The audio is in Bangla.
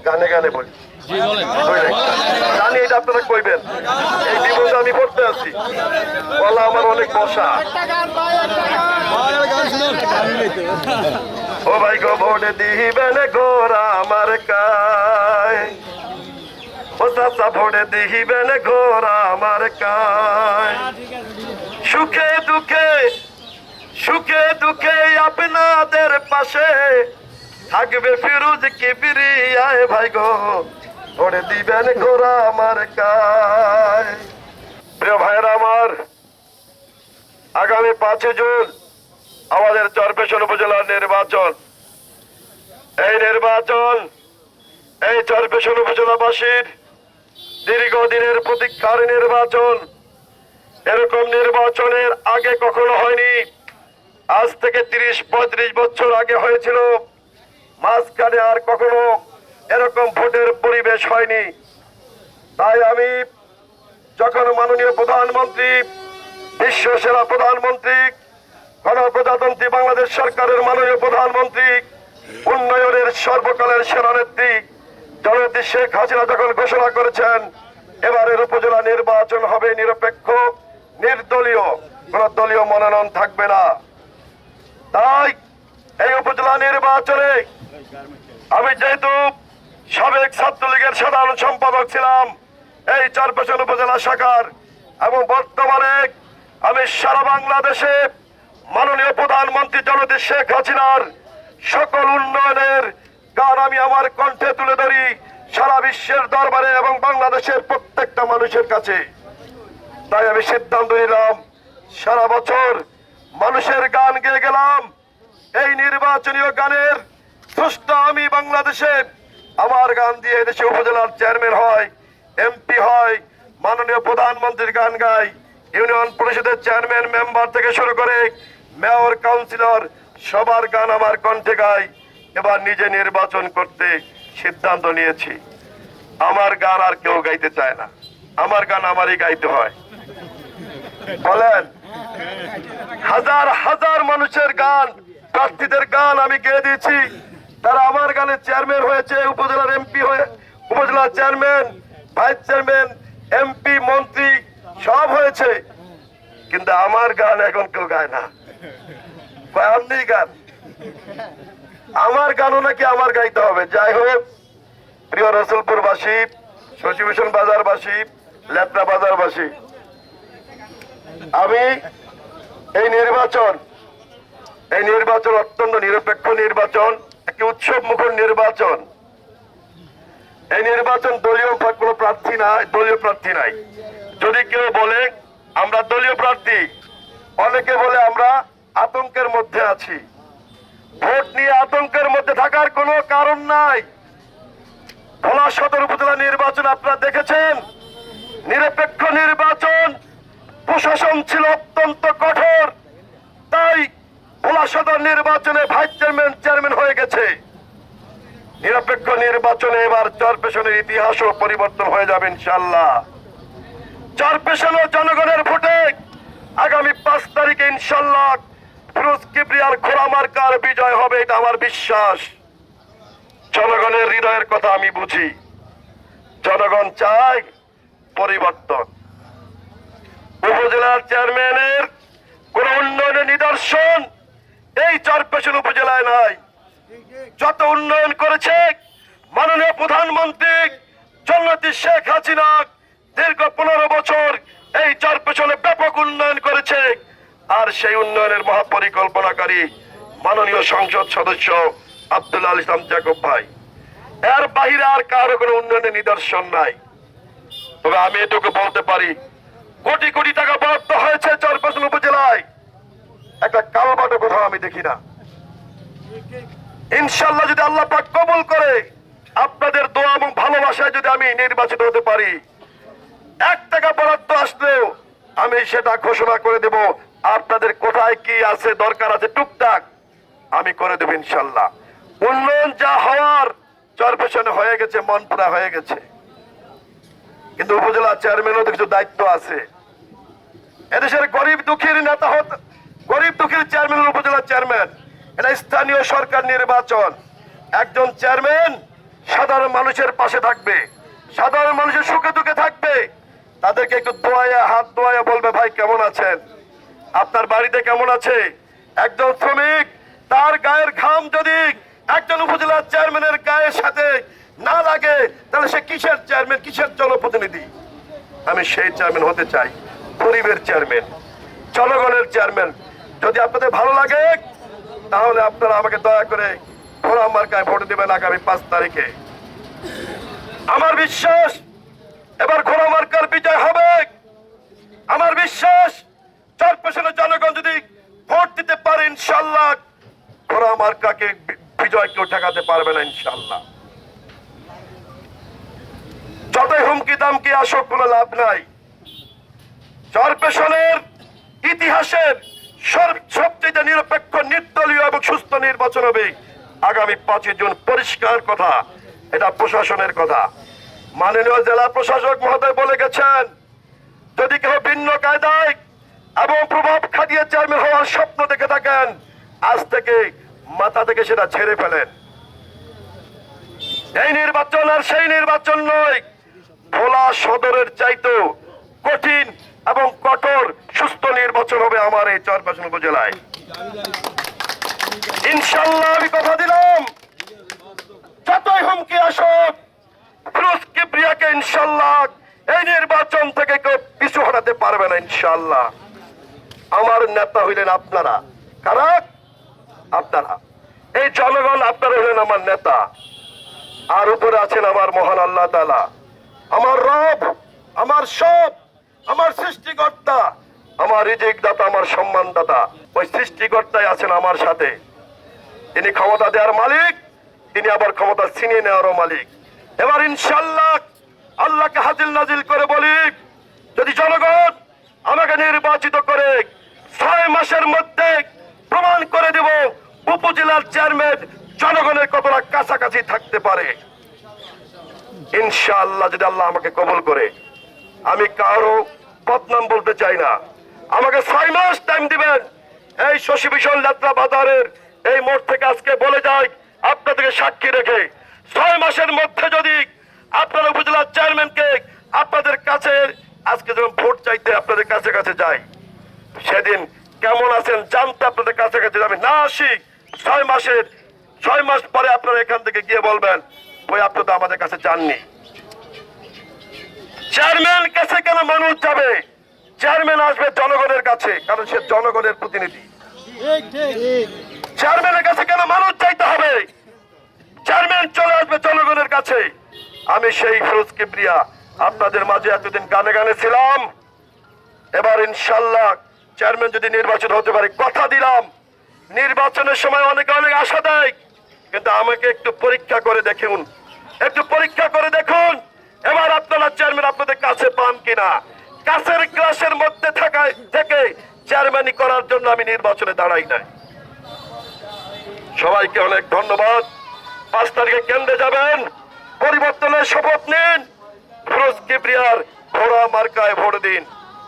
গানে গানে বলি জানি এটা আপনারা কইবেন। এই বিপদে আমি পড়তে আছি, বলা আমার অনেক বসা। ও ভাই গো ভোট দিবেন গোরা আমার কায়, ও চাচা ভোট দিবেন গোরা আমার কায়। সুখে দুঃখে সুখে দুঃখে আপনাদের পাশে থাকবে ফিরোজ কিবরিয়ায় ভাই গো ভোট দিবেন গোরা আমার কায়। প্রিয় ভাইরা আমার, আগামী 5 জুন আমাদের চরপেশন উপজেলার নির্বাচন। এই চরপেশন উপজেলাবাসীর দীর্ঘদিনের প্রতীক্ষার নির্বাচন। এরকম নির্বাচনের আগে কখনো হয়নি। আজ থেকে 30-35 বছর আগে হয়েছিল, মাঝখানে আর কখনো এরকম ভোটের পরিবেশ হয়নি। তাই আমি যখন মাননীয় প্রধানমন্ত্রী, বিশ্ব সেরা প্রধানমন্ত্রী, গণপ্রজাতন্ত্রী বাংলাদেশ সরকারের মাননীয় প্রধানমন্ত্রী, উন্নয়নের সর্বকালের সেরা নেত্রী জননেত্রী শেখ হাসিনা যখন ঘোষণা করেছেন এবারের উপজেলা নির্বাচন হবে নিরপেক্ষ, নির্দলীয়, কোন দলীয় মনোনয়ন থাকবে না, তাই এই উপজেলা নির্বাচনে আমি যেহেতু সাবেক ছাত্রলীগের সাধারণ সম্পাদক ছিলাম এই চরপেশন উপজেলা শাখার, এবং বর্তমানে আমি সারা বাংলাদেশে মাননীয় প্রধানমন্ত্রী জননেত্রী শেখ হাসিনার সকল উন্নয়নের গান আমি আমার কণ্ঠে তুলে ধরি সারা বিশ্বের দরবারে এবং বাংলাদেশের প্রত্যেকটা মানুষের কাছে। তাই আমি সিদ্ধান্ত নিলাম সারা বছর মানুষের গান গেয়ে গেলাম। এই নির্বাচনীয় গানের স্রষ্টা আমি বাংলাদেশে, আমার গান দিয়ে দেশে উপজেলার চেয়ারম্যান হয়, এমপি হয়, মাননীয় প্রধানমন্ত্রীর গান গাই, ইউনিয়ন পরিষদের চেয়ারম্যান মেম্বার থেকে শুরু করে মেয়র, কাউন্সিলর সবার গান আমার কণ্ঠে গাই। এবার নিজে নির্বাচন করতে সিদ্ধান্ত নিয়েছি। আমার গান আর কেউ গাইতে চায় না, আমার গান আমারই গাইতে হয়। বলেন, হাজার হাজার মানুষের গান, প্রার্থীদের গান আমি গেয়ে দিয়েছি, তারা আমার গানে চেয়ারম্যান হয়েছে, উপজেলার এমপি হয়ে, উপজেলার চেয়ারম্যান, ভাইস চেয়ারম্যান, এমপি, মন্ত্রী সব হয়েছে, কিন্তু আমার গান এখন কেউ গায় না। আপনি গান, আমার গানও নাকি আমার গাইতে হবে। যাই হোক, প্রিয় রসুলপুরবাসী, শশীভূষণ বাজারবাসী, লেপনা বাজারবাসী, আমি এই নির্বাচন অত্যন্ত নিরপেক্ষ নির্বাচন, একটি উৎসব মুখর নির্বাচন। এই নির্বাচন দলীয় কোনো প্রার্থী নাই, দলীয় প্রার্থী নাই। যদি কেউ বলে আমরা দলীয় প্রার্থী, অনেকে বলে আমরা আতঙ্কের মধ্যে আছি। ভোট নিয়ে আতঙ্কের মধ্যে থাকার কোনো কারণ নাই। ভোলা সদর উপজেলা নির্বাচন আপনারা দেখেছেন, নিরপেক্ষ নির্বাচন, প্রশাসন ছিল অত্যন্ত কঠোর, তাই ভোলা সদর নির্বাচনে ভাইস চেয়ারম্যান, চেয়ারম্যান হয়ে গেছে। নিরপেক্ষ নির্বাচনে এবার চরপেশনের ইতিহাসও পরিবর্তন হয়ে যাবে ইনশাআল্লাহ। চরপেশন ও জনগণের ভোটে আগামী 5 তারিখে ইনশাআল্লাহ ফিরোজ কিবরিয়ার ঘোড়া মার্কার বিজয় হবে, এটা আমার বিশ্বাস। জনগণের হৃদয়ের কথা আমি বুঝি, জনগণ চায় পরিবর্তন। উপজেলার চেয়ারম্যানের কোন উন্নয়নের নিদর্শন এই চরপেশন উপজেলায় নাই। যত উন্নয়ন করেছে মাননীয় প্রধানমন্ত্রী জননেত্রী শেখ হাসিনা দীর্ঘ 15 বছর এই চরপেশনে ব্যাপক উন্নয়ন করেছে, আর সেই উন্নয়নের মহাপরিকল্পনাকারী মাননীয় সংসদ সদস্য আব্দুল আল ইসলাম জাকব ভাই। এর বাহিরে আর কারো কোনো উন্নয়নের নিদর্শন নাই। তবে আমি এটুকু বলতে পারি, কোটি কোটি টাকা বরাদ্দ হয়েছে চরপেশন উপজেলায়, একটা কালবাটও কোথাও আমি দেখি না। ইনশাআল্লাহ যদি আল্লাহ পাক কবুল করে, আপনাদের দোয়া এবং ভালোবাসায় যদি আমি নির্বাচিত হতে পারি, 1 টাকা বরাদ্দ আসলেও আমি সেটা ঘোষণা করে দেব। আপনাদের কোথায় কি আছে, দরকার আছে, টুকটাক আমি করে দেব ইনশাআল্লাহ। উন্নয়ন যা হওয়ার চরপেশনে হয়ে গেছে, মনপুরা হয়ে গেছে, কিন্তু উপজেলা চেয়ারম্যানও তো কিছু দায়িত্ব আছে। এদেশের গরিব দুঃখীর নেতা হতে, গরিব দুঃখীর চেয়ারম্যান উপজেলা চেয়ারম্যান, এটা স্থানীয় সরকার নির্বাচন। একজন চেয়ারম্যান সাধারণ মানুষের পাশে থাকবে, সাধারণ মানুষের সুখে দুঃখে থাকবে, তাদেরকে একটু দোয়ায়া হাত দোয়ায়া বলবে ভাই কেমন আছেন, আপনার বাড়িতে কেমন আছে। একজন শ্রমিক তার গায়ের ঘাম যদি একজন উপজেলা চেয়ারম্যানের গায়ের সাথে না লাগে তাহলে সে কিসের চেয়ারম্যান, কিসের জনপ্রতিনিধি। আমি সেই চেয়ারম্যান হতে চাই, গরিবের চেয়ারম্যান, জনগণের চেয়ারম্যান। যদি আপনাদের ভালো লাগে তাহলে আপনারা আমাকে দয়া করে ঘোড়া মার্কায় ভোট দেবেন আগামী 5 তারিখে। আমার বিশ্বাস এবার ঘোড়া মার্কার বিজয় হবে। আমার বিশ্বাস চরপেশনের জনগণ যদি ভোট দিতে পারে ইনশাল্লাহ ঘোড়া মার্কাকে বিজয় কেউ ঠেকাতে পারবে না ইনশাল্লাহ। যতই হুমকি দামকি আসুক কোনো লাভ নাই। চরপেশনের ইতিহাসের সবচেয়ে নিরপেক্ষ, নির্দলীয় এবং সুস্থ নির্বাচন হবে আগামী 5 জুন। পরিষ্কার কথা, এটা প্রশাসনের কথা। মাননীয় জেলা প্রশাসক মহোদয় বলে গেছেন, যদি কেউ ভিন্ন কায়দায় এবং প্রভাব খাটিয়ে চেয়ারম্যান হওয়ার স্বপ্ন দেখে থাকেন আজ থেকে মাথা থেকে সেটা ছেড়ে ফেলেন। এই নির্বাচন আর সেই নির্বাচন নয়, ভোলা সদরের চাইতো কঠিন এবং কঠোর সুস্থ নির্বাচন হবে আমার এই চরপেশন উপজেলায় ইনশাল্লাহ। আমি কথা দিলাম, যতই হুমকি আসুক ফিরোজ কিবরিয়াকে ইনশাল্লাহ এই নির্বাচন থেকে কেউ পিছু হটাতে পারবে না ইনশাল্লাহ। আমার নেতা হইলেন আপনারা। কারা? আপনারা। এই জনগণ, আপনারা হলেন আমার নেতা। আর উপরে আছেন আমার মহান আল্লাহ তাআলা, আমার রব, আমার সব, আমার সৃষ্টিকর্তা, আমার রিজিক দাতা, আমার সম্মান দাতা। ওই সৃষ্টিকর্তাই আছেন আমার সাথে। তিনি ক্ষমতা দেওয়ার মালিক, তিনি আবার ক্ষমতা ছিনিয়ে নেওয়ারও মালিক। এবার ইনশাল্লাহ আল্লাহকে হাজির নাজিল করে বলি, যদি জনগণ আমাকে নির্বাচিত করে 6 মাসের মধ্যে প্রমাণ করে দেব উপজেলার চেয়ারম্যান জনগণের কতটা কাছাকাছি থাকতে পারে ইনশাআল্লাহ। যদি আল্লাহ আমাকে কবুল করে, আমি কারো বদনাম বলতে চাই না। আমাকে 6 মাস টাইম দিবেন। এই শশী ভীষণ যাত্রা বাজারের এই মোড় থেকে আজকে বলে যাই আপনাদেরকে সাক্ষী রেখে, 6 মাসের মধ্যে যদি আপনারা উপজেলার চেয়ারম্যানকে আপনাদের কাছে, আজকে যখন ভোট চাইতে আপনাদের কাছে কাছে যাই, সেদিন কেমন আছেন জানতে আপনাদের কাছে কাছে আমি না আসি, 6 মাস পরে আপনারা এখান থেকে গিয়ে বলবেন ওই আপনি তো আমাদের কাছে যাননি। চেয়ারম্যান কাছে কেন মানুষ যাবে? চেয়ারম্যান আসবে জনগণের কাছে, কারণ সে জনগণের প্রতিনিধি। চেয়ারম্যানের কাছে কেন মানুষ চাইতে হবে? চেয়ারম্যান চলে আসবে জনগণের কাছে। আমি সেই ফিরোজ কিবরিয়া আপনাদের মাঝে এতদিন গানে গানে ছিলাম। এবার ইনশাল্লাহ চেয়ারম্যান যদি নির্বাচিত হতে পারে, কথা দিলাম, নির্বাচনের সময় অনেকে অনেক আশা দেয়, কিন্তু আমাকে একটু পরীক্ষা করে দেখুন, একটু পরীক্ষা করে দেখুন এবার আপনারা চেয়ারম্যান আপনাদের কাছে পান কিনা। কাছের ক্লাসের মধ্যে থেকে চেয়ারম্যানই করার জন্য আমি নির্বাচনে দাঁড়াই নাই। সবাইকে অনেক ধন্যবাদ। 5 তারিখে কেন্দ্রে যাবেন, পরিবর্তনের শপথ নিন, ফিরোজ কিবরিয়ার ঘোড়া মার্কায় ভোট দিন।